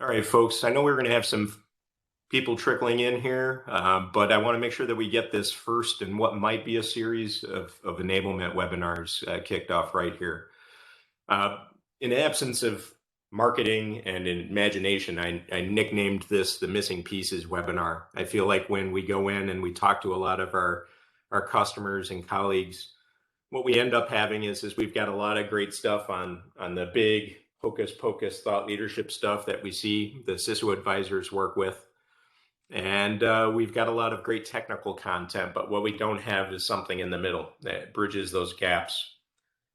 All right, folks, I know we're going to have some people trickling in here, but I want to make sure that we get this first and what might be a series of enablement webinars kicked off right here. In absence of marketing and imagination, I nicknamed this the Missing Pieces webinar. I feel like when we go in and we talk to a lot of our customers and colleagues, what we end up having is we've got a lot of great stuff on the big hocus pocus thought leadership stuff that we see the CISO advisors work with. And we've got a lot of great technical content, but what we don't have is something in the middle that bridges those gaps.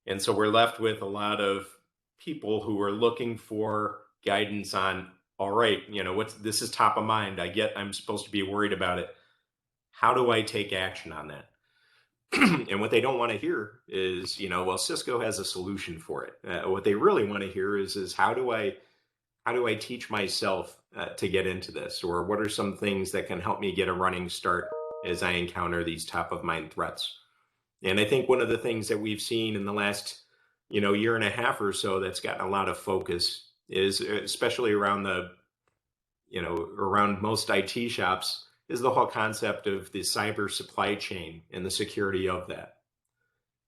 And so we're left with a lot of people who are looking for guidance on, all right, this is top of mind. I'm supposed to be worried about it. How do I take action on that? And what they don't want to hear is, well, Cisco has a solution for it. What they really want to hear is how do I teach myself to get into this? Or what are some things that can help me get a running start as I encounter these top of mind threats? And I think one of the things that we've seen in the last, year and a half or so that's gotten a lot of focus is, especially around around most IT shops, is the whole concept of the cyber supply chain and the security of that.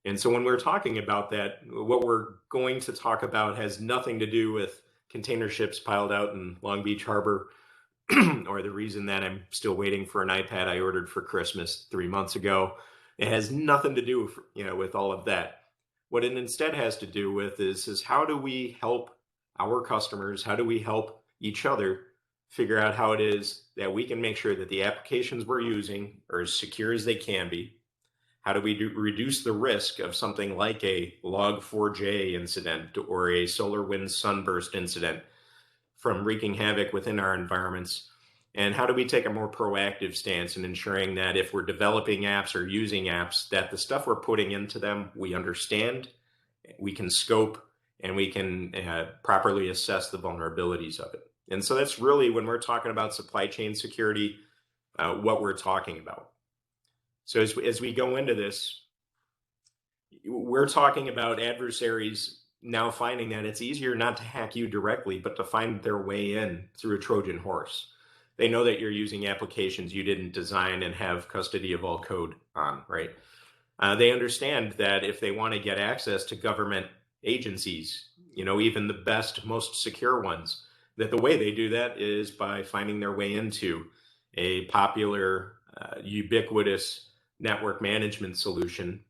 And so when we're talking about that, what we're going to talk about has nothing to do with container ships piled out in Long Beach Harbor, or the reason that I'm still waiting for an iPad I ordered for Christmas 3 months ago. It has nothing to do with all of that. What it instead has to do with is how do we help our customers? How do we help each other figure out how it is that we can make sure that the applications we're using are as secure as they can be? How do we reduce the risk of something like a Log4j incident or a SolarWinds sunburst incident from wreaking havoc within our environments? And how do we take a more proactive stance in ensuring that if we're developing apps or using apps, that the stuff we're putting into them, we understand, we can scope, and we can properly assess the vulnerabilities of it. And so that's really, when we're talking about supply chain security, what we're talking about. So as we go into this, we're talking about adversaries now finding that it's easier not to hack you directly, but to find their way in through a Trojan horse. They know that you're using applications you didn't design and have custody of all code on, right? They understand that if they want to get access to government agencies, even the best, most secure ones, that the way they do that is by finding their way into a popular, ubiquitous network management solution,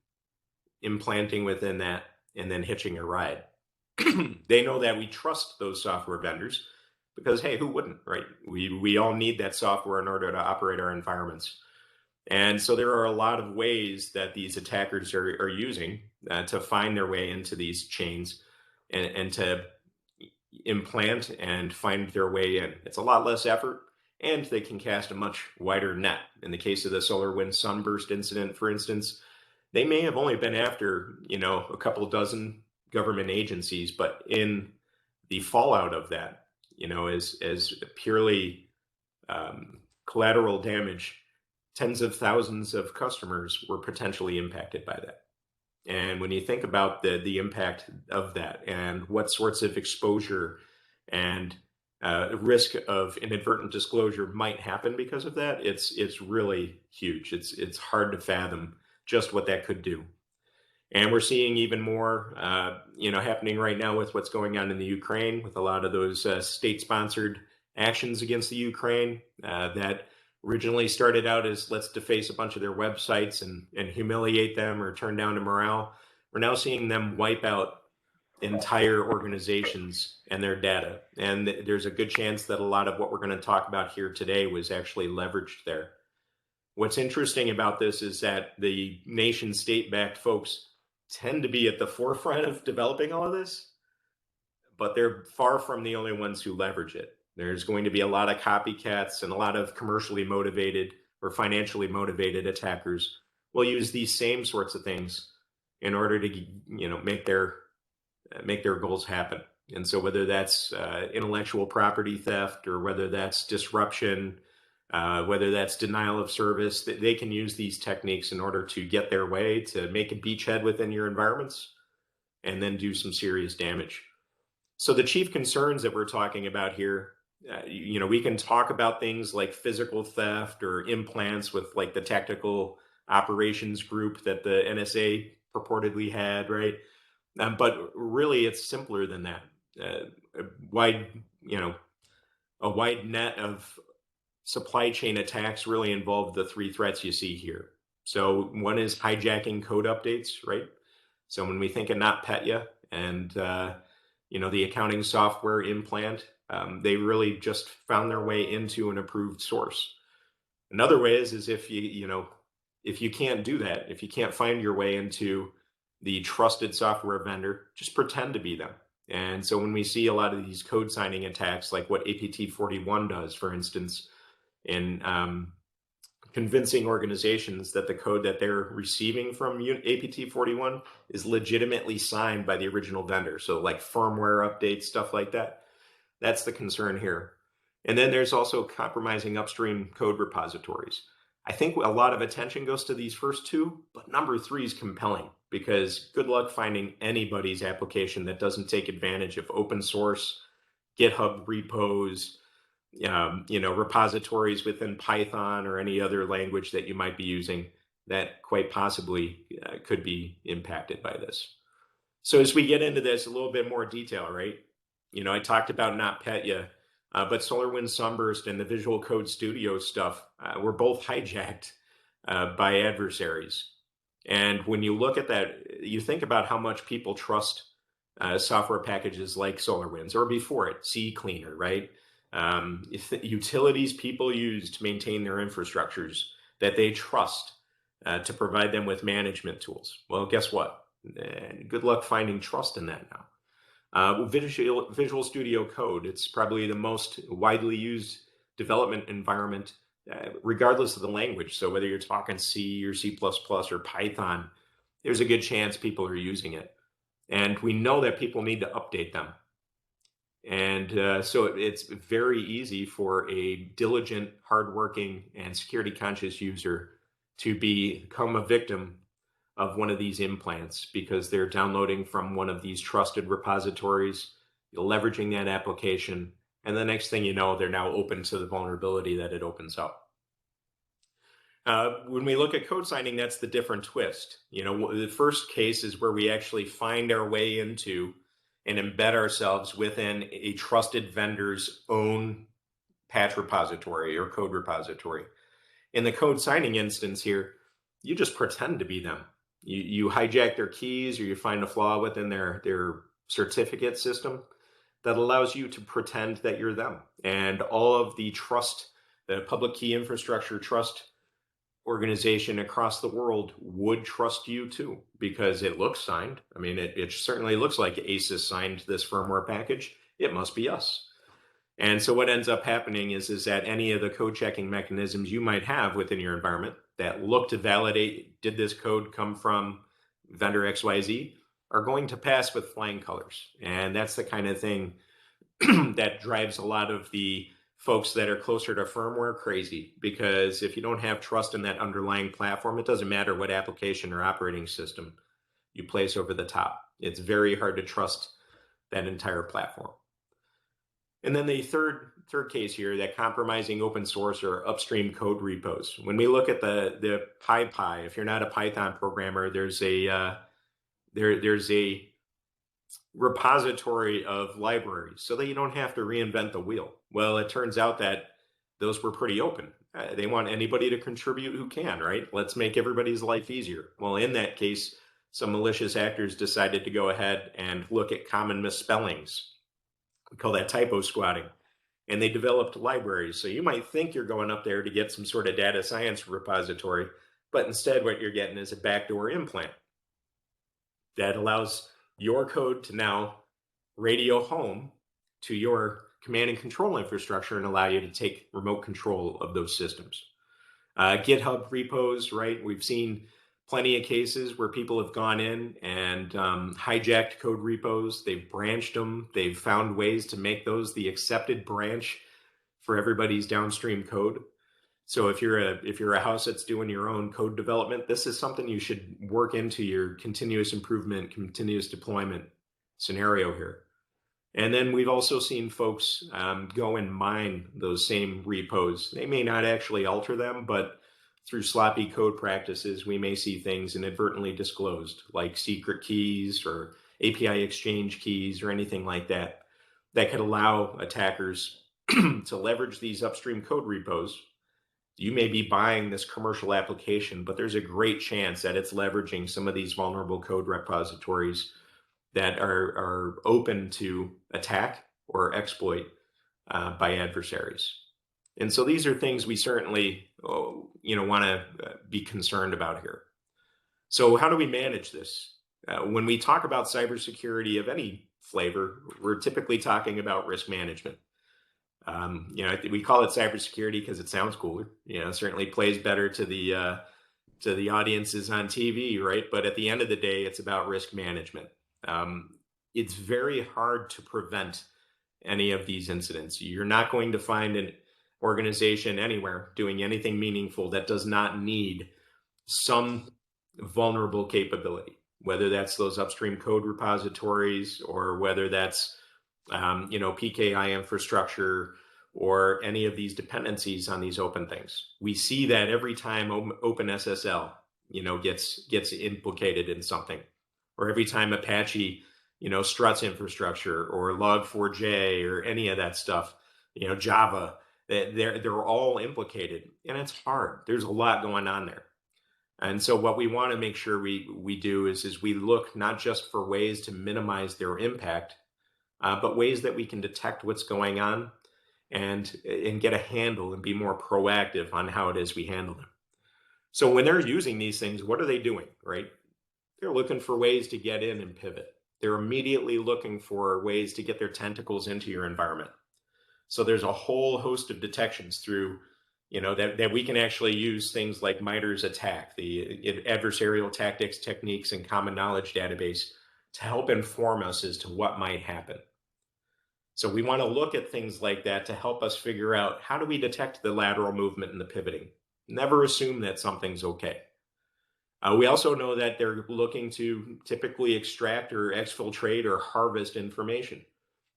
implanting within that, and then hitching a ride. They know that we trust those software vendors because, hey, who wouldn't, right? We all need that software in order to operate our environments. And so there are a lot of ways that these attackers are using to find their way into these chains and to implant and find their way in. It's a lot less effort, and they can cast a much wider net. In the case of the SolarWinds sunburst incident, for instance, they may have only been after, a couple dozen government agencies, but in the fallout of that, as purely collateral damage, tens of thousands of customers were potentially impacted by that. And when you think about the impact of that and what sorts of exposure and risk of inadvertent disclosure might happen because of that, it's really huge. It's hard to fathom just what that could do. And we're seeing even more, happening right now with what's going on in the Ukraine, with a lot of those state-sponsored actions against the Ukraine that originally started out as let's deface a bunch of their websites and humiliate them or turn down the morale. We're now seeing them wipe out entire organizations and their data. And there's a good chance that a lot of what we're going to talk about here today was actually leveraged there. What's interesting about this is that the nation state-backed folks tend to be at the forefront of developing all of this, but they're far from the only ones who leverage it. There's going to be a lot of copycats, and a lot of commercially motivated or financially motivated attackers will use these same sorts of things in order to, make their goals happen. And so whether that's intellectual property theft, or whether that's disruption, whether that's denial of service, they can use these techniques in order to get their way, to make a beachhead within your environments, and then do some serious damage. So the chief concerns that we're talking about here We can talk about things like physical theft or implants with like the technical operations group that the NSA purportedly had, right? But really, it's simpler than that. A wide, a wide net of supply chain attacks really involve the three threats you see here. So one is hijacking code updates, right? So when we think of NotPetya and the accounting software implant, they really just found their way into an approved source. Another way is if if you can't do that, if you can't find your way into the trusted software vendor, just pretend to be them. And so when we see a lot of these code signing attacks, like what APT41 does, for instance, in convincing organizations that the code that they're receiving from APT41 is legitimately signed by the original vendor. So like firmware updates, stuff like that. That's the concern here. And then there's also compromising upstream code repositories. I think a lot of attention goes to these first two, but number three is compelling because good luck finding anybody's application that doesn't take advantage of open source, Github repos, repositories within Python or any other language that you might be using that quite possibly could be impacted by this. So as we get into this a little bit more detail, right? I talked about NotPetya, but SolarWinds Sunburst and the Visual Code Studio stuff were both hijacked by adversaries. And when you look at that, you think about how much people trust software packages like SolarWinds or before it, CCleaner, right? Utilities people use to maintain their infrastructures that they trust to provide them with management tools. Well, guess what? Good luck finding trust in that now. Visual Studio Code, it's probably the most widely used development environment, regardless of the language. So whether you're talking C or C++ or Python, there's a good chance people are using it. And we know that people need to update them. And so it's very easy for a diligent, hardworking, and security-conscious user to become a victim of one of these implants because they're downloading from one of these trusted repositories, leveraging that application, and the next thing you know, they're now open to the vulnerability that it opens up. When we look at code signing, that's the different twist. The first case is where we actually find our way into and embed ourselves within a trusted vendor's own patch repository or code repository. In the code signing instance here, you just pretend to be them. You hijack their keys or you find a flaw within their certificate system that allows you to pretend that you're them. And all of the trust, the public key infrastructure trust organization across the world would trust you too, because it looks signed. I mean, it certainly looks like ASIS signed this firmware package. It must be us. And so what ends up happening is that any of the code checking mechanisms you might have within your environment that look to validate, did this code come from vendor XYZ, are going to pass with flying colors. And that's the kind of thing that drives a lot of the folks that are closer to firmware crazy, because if you don't have trust in that underlying platform, it doesn't matter what application or operating system you place over the top. It's very hard to trust that entire platform. And then the third case here, that compromising open source or upstream code repos. When we look at the PyPy, if you're not a Python programmer, there's a repository of libraries so that you don't have to reinvent the wheel. Well, it turns out that those were pretty open. They want anybody to contribute who can, right? Let's make everybody's life easier. Well, in that case, some malicious actors decided to go ahead and look at common misspellings. We call that typo squatting. And they developed libraries. So you might think you're going up there to get some sort of data science repository, but instead what you're getting is a backdoor implant that allows your code to now radio home to your command and control infrastructure and allow you to take remote control of those systems. Github repos, right? We've seen plenty of cases where people have gone in and hijacked code repos. They've branched them. They've found ways to make those the accepted branch for everybody's downstream code. So if you're a house that's doing your own code development, this is something you should work into your continuous improvement, continuous deployment scenario here. And then we've also seen folks go and mine those same repos. They may not actually alter them, but through sloppy code practices, we may see things inadvertently disclosed, like secret keys or API exchange keys or anything like that, that could allow attackers to leverage these upstream code repos. You may be buying this commercial application, but there's a great chance that it's leveraging some of these vulnerable code repositories that are open to attack or exploit by adversaries. And so these are things we certainly want to be concerned about here. So how do we manage this? When we talk about cybersecurity of any flavor, we're typically talking about risk management. We call it cybersecurity because it sounds cooler. It certainly plays better to the audiences on TV, right? But at the end of the day, it's about risk management. It's very hard to prevent any of these incidents. You're not going to find an organization anywhere doing anything meaningful that does not need some vulnerable capability, whether that's those upstream code repositories or whether that's PKI infrastructure or any of these dependencies on these open things. We see that every time OpenSSL gets implicated in something, or every time Apache struts infrastructure or Log4j or any of that stuff, Java, they're all implicated, and it's hard. There's a lot going on there. And so what we want to make sure we do is we look not just for ways to minimize their impact, but ways that we can detect what's going on and get a handle and be more proactive on how it is we handle them. So when they're using these things, what are they doing, right? They're looking for ways to get in and pivot. They're immediately looking for ways to get their tentacles into your environment. So there's a whole host of detections through, that we can actually use things like MITRE's ATT&CK, the adversarial tactics, techniques, and common knowledge database to help inform us as to what might happen. So we want to look at things like that to help us figure out, how do we detect the lateral movement and the pivoting? Never assume that something's okay. We also know that they're looking to typically extract or exfiltrate or harvest information,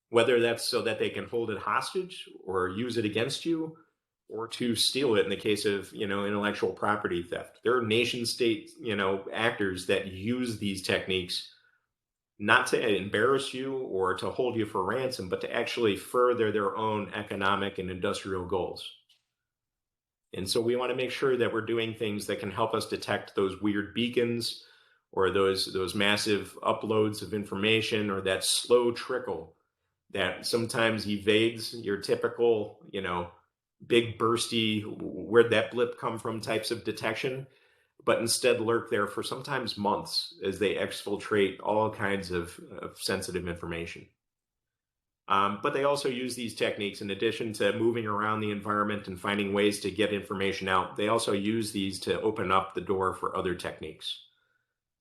whether that's so that they can hold it hostage or use it against you, or to steal it in the case of intellectual property theft. There are nation state actors that use these techniques not to embarrass you or to hold you for ransom, but to actually further their own economic and industrial goals. And so we want to make sure that we're doing things that can help us detect those weird beacons or those massive uploads of information, or that slow trickle that sometimes evades your typical, big bursty, where'd that blip come from types of detection, but instead lurk there for sometimes months as they exfiltrate all kinds of sensitive information. But they also use these techniques in addition to moving around the environment and finding ways to get information out. They also use these to open up the door for other techniques.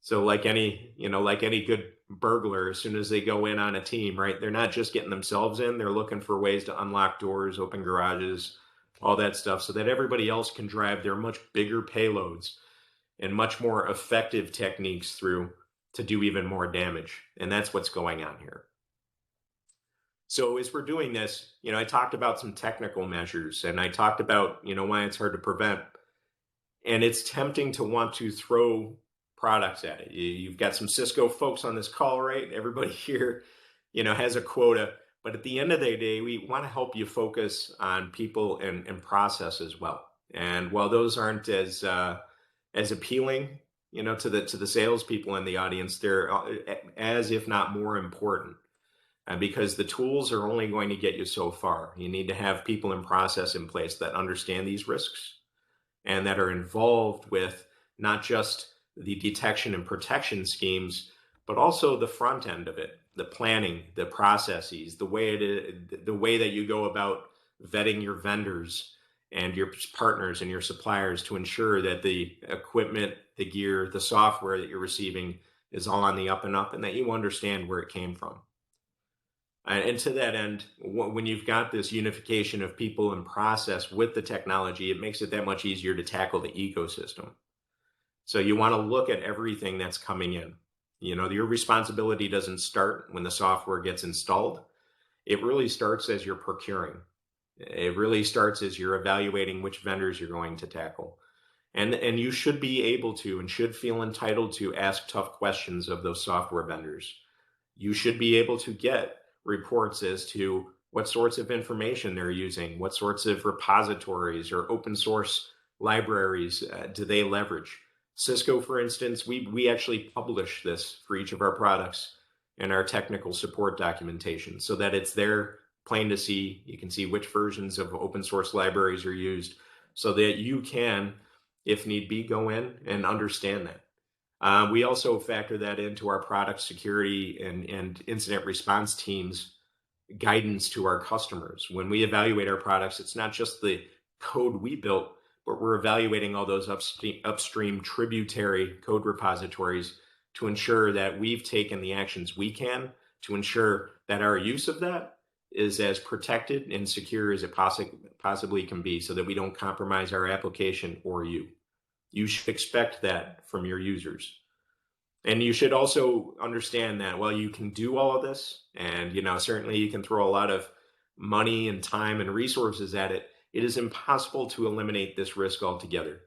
So like any good burglar, as soon as they go in on a team, right, they're not just getting themselves in, they're looking for ways to unlock doors, open garages, all that stuff, so that everybody else can drive their much bigger payloads and much more effective techniques through to do even more damage. And that's what's going on here. So as we're doing this, I talked about some technical measures, and I talked about, why it's hard to prevent. And it's tempting to want to throw products at it. You've got some Cisco folks on this call, right? Everybody here, has a quota. But at the end of the day, we want to help you focus on people and process as well. And while those aren't as appealing, to the salespeople in the audience, they're as if not more important. Because the tools are only going to get you so far. You need to have people and process in place that understand these risks and that are involved with not just the detection and protection schemes, but also the front end of it, the planning, the processes, the way that you go about vetting your vendors and your partners and your suppliers to ensure that the equipment, the gear, the software that you're receiving is all on the up and up, and that you understand where it came from. And to that end, when you've got this unification of people and process with the technology, it makes it that much easier to tackle the ecosystem. So you want to look at everything that's coming in. Your responsibility doesn't start when the software gets installed. it really starts as you're procuring. It really starts as you're evaluating which vendors you're going to tackle. And you should be able to and should feel entitled to ask tough questions of those software vendors. You should be able to get reports as to what sorts of information they're using, what sorts of repositories or open source libraries do they leverage. Cisco, for instance, we actually publish this for each of our products in our technical support documentation so that it's there plain to see. You can see which versions of open source libraries are used so that you can, if need be, go in and understand that. We also factor that into our product security and incident response teams guidance to our customers. When we evaluate our products, it's not just the code we built, but we're evaluating all those upstream tributary code repositories to ensure that we've taken the actions we can to ensure that our use of that is as protected and secure as it possibly can be so that we don't compromise our application or you. You should expect that from your users. And you should also understand that while you can do all of this, and certainly you can throw a lot of money and time and resources at it, it is impossible to eliminate this risk altogether.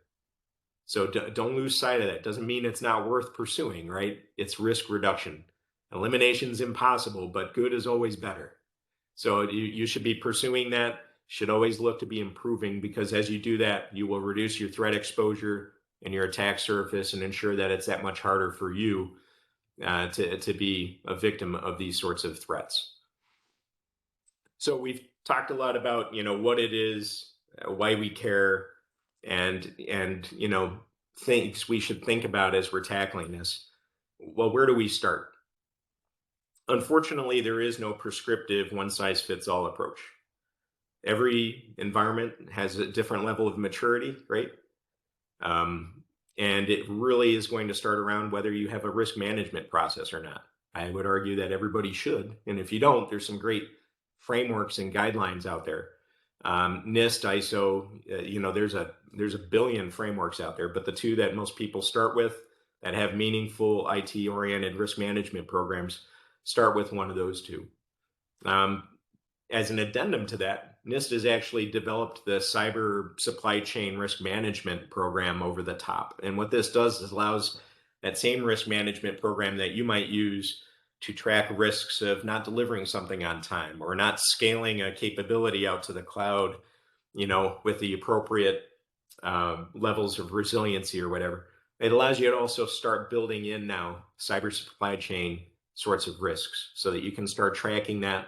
So don't lose sight of that. Doesn't mean it's not worth pursuing, right? It's risk reduction. Elimination is impossible, but good is always better. So you should be pursuing that, should always look to be improving, because as you do that, you will reduce your threat exposure and your attack surface and ensure that it's that much harder for you to be a victim of these sorts of threats. So we've talked a lot about, what it is, why we care, and things we should think about as we're tackling this. Well, where do we start? Unfortunately, there is no prescriptive one-size-fits-all approach. Every environment has a different level of maturity, right? And it really is going to start around whether you have a risk management process or not. I would argue that everybody should. And if you don't, there's some great frameworks and guidelines out there. NIST, ISO, there's a billion frameworks out there, but the two that most people start with that have meaningful IT-oriented risk management programs start with one of those two. As an addendum to that, NIST has actually developed the cyber supply chain risk management program over the top. And what this does is allows that same risk management program that you might use to track risks of not delivering something on time or not scaling a capability out to the cloud, with the appropriate levels of resiliency or whatever. It allows you to also start building in now cyber supply chain sorts of risks so that you can start tracking that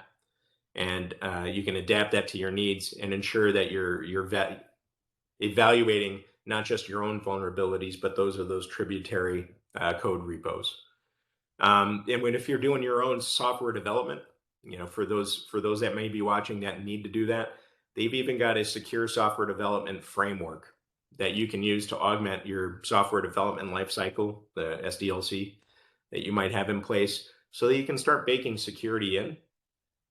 and you can adapt that to your needs and ensure that you're evaluating not just your own vulnerabilities, but those of those tributary code repos. And if you're doing your own software development, for those that may be watching that need to do that, they've even got a secure software development framework that you can use to augment your software development lifecycle, the SDLC, that you might have in place so that you can start baking security in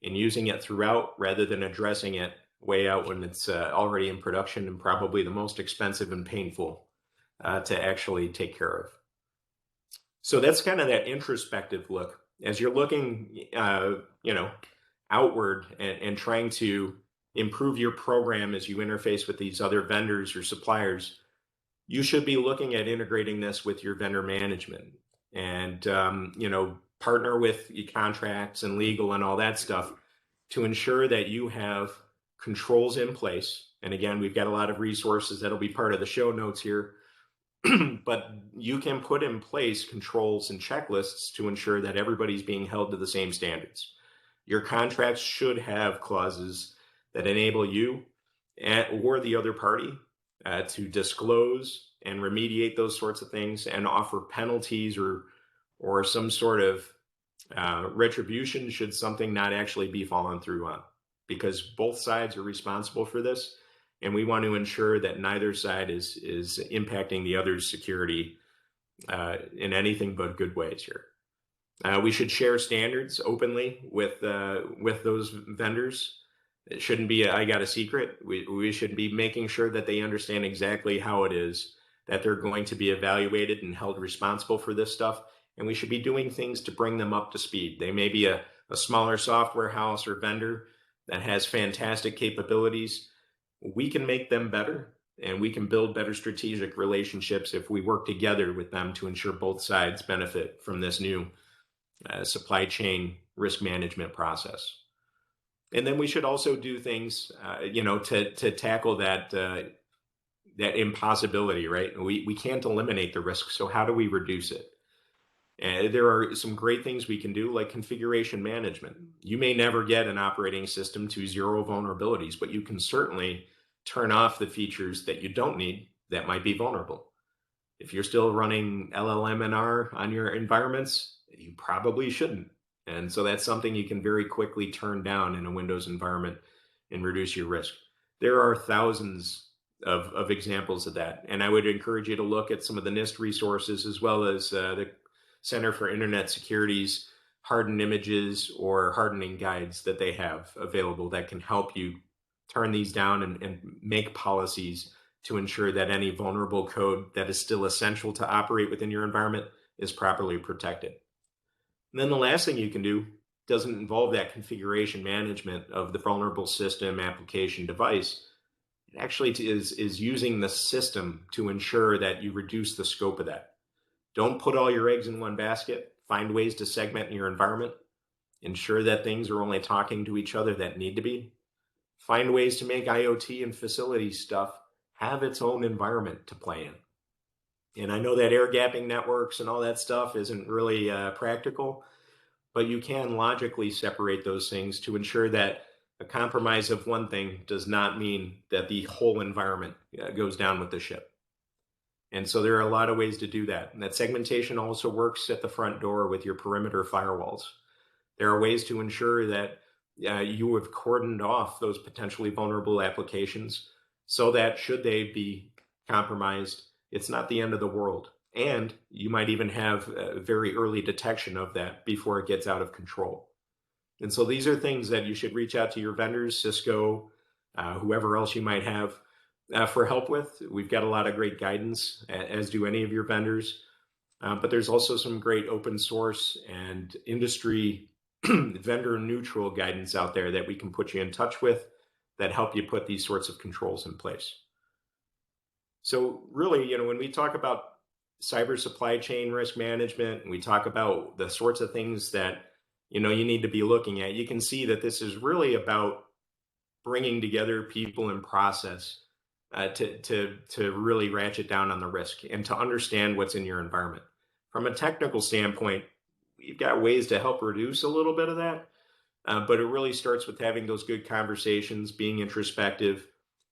and using it throughout rather than addressing it way out when it's already in production and probably the most expensive and painful to actually take care of. So that's kind of that introspective look. As you're looking, outward and trying to improve your program as you interface with these other vendors or suppliers, you should be looking at integrating this with your vendor management and, partner with your contracts and legal and all that stuff to ensure that you have controls in place. And again, we've got a lot of resources that'll be part of the show notes here, but you can put in place controls and checklists to ensure that everybody's being held to the same standards. Your contracts should have clauses that enable you or the other party to disclose and remediate those sorts of things and offer penalties or some sort of retribution should something not actually be followed through on, because both sides are responsible for this, and we want to ensure that neither side is impacting the other's security in anything but good ways here. We should share standards openly with those vendors. It shouldn't be I got a secret. We should be making sure that they understand exactly how it is that they're going to be evaluated and held responsible for this stuff. And we should be doing things to bring them up to speed. They may be a a smaller software house or vendor that has fantastic capabilities, we can make them better, and we can build better strategic relationships if we work together with them to ensure both sides benefit from this new supply chain risk management process. And then we should also do things, to tackle that impossibility, right? We can't eliminate the risk, so how do we reduce it? And there are some great things we can do, like configuration management. You may never get an operating system to zero vulnerabilities, but you can certainly turn off the features that you don't need that might be vulnerable. If you're still running LLM&R on your environments, you probably shouldn't. And so that's something you can very quickly turn down in a Windows environment and reduce your risk. There are thousands of examples of that. And I would encourage you to look at some of the NIST resources, as well as the Center for Internet Security's hardened images or hardening guides that they have available that can help you turn these down and make policies to ensure that any vulnerable code that is still essential to operate within your environment is properly protected. And then the last thing you can do doesn't involve that configuration management of the vulnerable system, application, device. It actually is using the system to ensure that you reduce the scope of that. Don't put all your eggs in one basket. Find ways to segment in your environment. Ensure that things are only talking to each other that need to be. Find ways to make IoT and facility stuff have its own environment to play in. And I know that air gapping networks and all that stuff isn't really practical, but you can logically separate those things to ensure that a compromise of one thing does not mean that the whole environment goes down with the ship. And so there are a lot of ways to do that. And that segmentation also works at the front door with your perimeter firewalls. There are ways to ensure that you have cordoned off those potentially vulnerable applications so that should they be compromised, it's not the end of the world. And you might even have a very early detection of that before it gets out of control. And so these are things that you should reach out to your vendors, Cisco, whoever else you might have, for help with. We've got a lot of great guidance, as do any of your vendors. But there's also some great open source and industry vendor neutral guidance out there that we can put you in touch with that help you put these sorts of controls in place. So really, when we talk about cyber supply chain risk management, and we talk about the sorts of things that you need to be looking at, you can see that this is really about bringing together people and process to really ratchet down on the risk and to understand what's in your environment. From a technical standpoint, we've got ways to help reduce a little bit of that, but it really starts with having those good conversations, being introspective,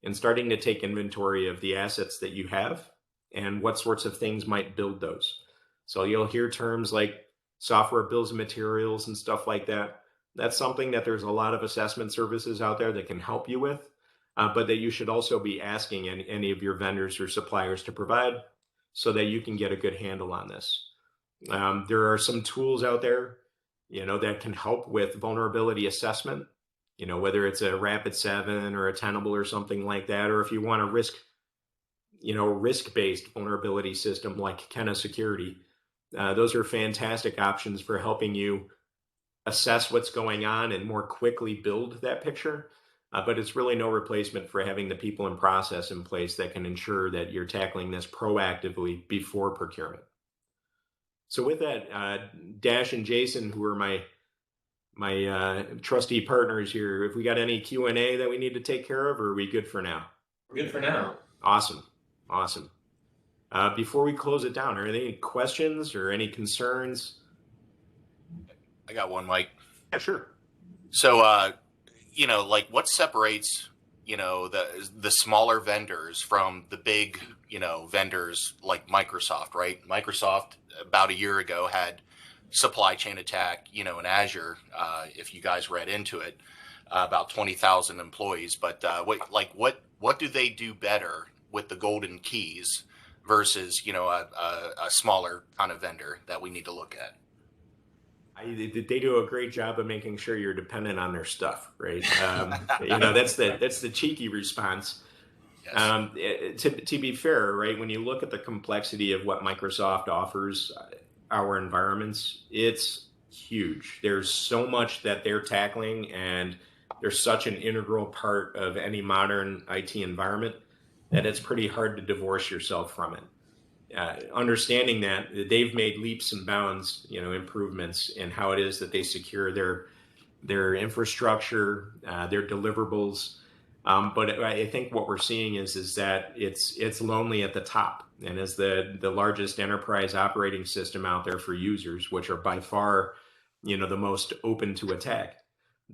and starting to take inventory of the assets that you have and what sorts of things might build those. So you'll hear terms like software bills of materials and stuff like that. That's something that there's a lot of assessment services out there that can help you with, but that you should also be asking any of your vendors or suppliers to provide so that you can get a good handle on this. There are some tools out there, that can help with vulnerability assessment, whether it's a Rapid7 or a Tenable or something like that, or if you want a risk-based vulnerability system like Kenna Security. Those are fantastic options for helping you assess what's going on and more quickly build that picture. But it's really no replacement for having the people and process in place that can ensure that you're tackling this proactively before procurement. So with that, Dash and Jason, who are my trusty partners here, if we got any Q&A that we need to take care of, or are we good for now? We're good for now. Awesome. Before we close it down, are there any questions or any concerns? I got one, Mike. Yeah, sure. So, what separates, the smaller vendors from the big, vendors like Microsoft, right? Microsoft about a year ago had supply chain attack, in Azure, if you guys read into it, about 20,000 employees. But what do they do better with the golden keys versus, a smaller kind of vendor that we need to look at? They do a great job of making sure you're dependent on their stuff, right? That's the cheeky response. Yes. To be fair, right, when you look at the complexity of what Microsoft offers our environments, it's huge. There's so much that they're tackling, and they're such an integral part of any modern IT environment that it's pretty hard to divorce yourself from it. Understanding that they've made leaps and bounds, improvements in how it is that they secure their infrastructure, their deliverables. But I think what we're seeing is that it's lonely at the top, and as the largest enterprise operating system out there for users, which are by far, the most open to attack,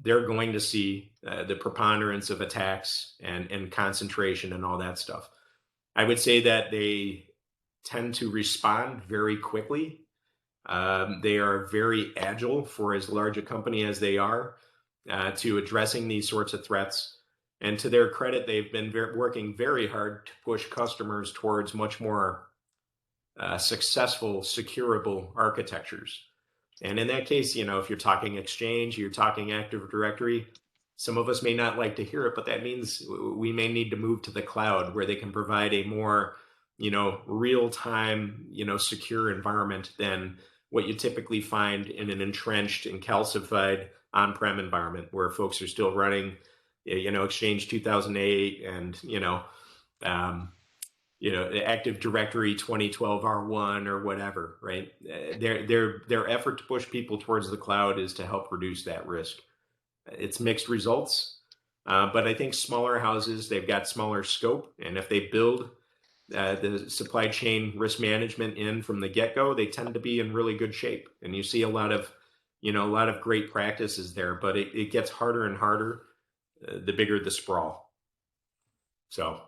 they're going to see the preponderance of attacks and concentration and all that stuff. I would say that they tend to respond very quickly. They are very agile for as large a company as they are to addressing these sorts of threats. And to their credit, they've been working very hard to push customers towards much more successful, securable architectures. And in that case, if you're talking Exchange, you're talking Active Directory, some of us may not like to hear it, but that means we may need to move to the cloud where they can provide a more, real-time, secure environment than what you typically find in an entrenched and calcified on-prem environment where folks are still running Exchange 2008 and, Active Directory 2012 R1 or whatever, right? Their effort to push people towards the cloud is to help reduce that risk. It's mixed results, but I think smaller houses, they've got smaller scope, and if they build the supply chain risk management in from the get-go, they tend to be in really good shape. And you see a lot of great practices there, but it gets harder and harder the bigger the sprawl. So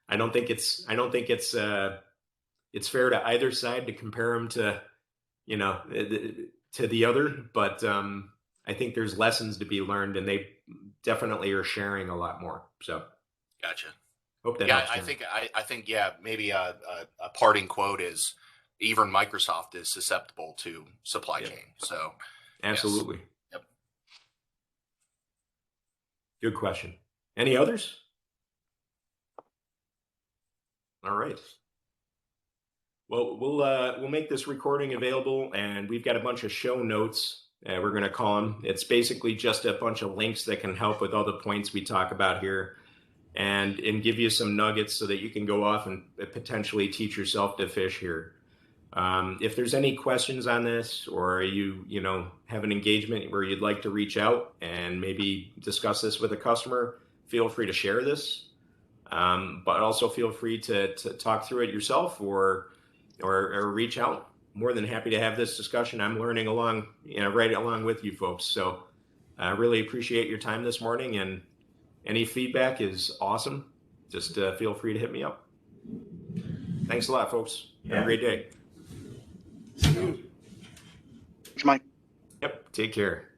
I don't think it's fair to either side to compare them to the other, but I think there's lessons to be learned, and they definitely are sharing a lot more. So gotcha. Hope that helps. I think maybe a parting quote is even Microsoft is susceptible to supply chain. So absolutely. Yes. Yep. Good question. Any others? All right. Well, we'll make this recording available, and we've got a bunch of show notes. We're going to call them. It's basically just a bunch of links that can help with all the points we talk about here, and give you some nuggets so that you can go off and potentially teach yourself to fish here. If there's any questions on this, or you have an engagement where you'd like to reach out and maybe discuss this with a customer, feel free to share this. But also feel free to talk through it yourself or reach out. More than happy to have this discussion. I'm learning along, right along with you folks. So I really appreciate your time this morning, and any feedback is awesome. Just feel free to hit me up. Thanks a lot, folks. Have a great day. Thanks, Mike. Yep. Take care.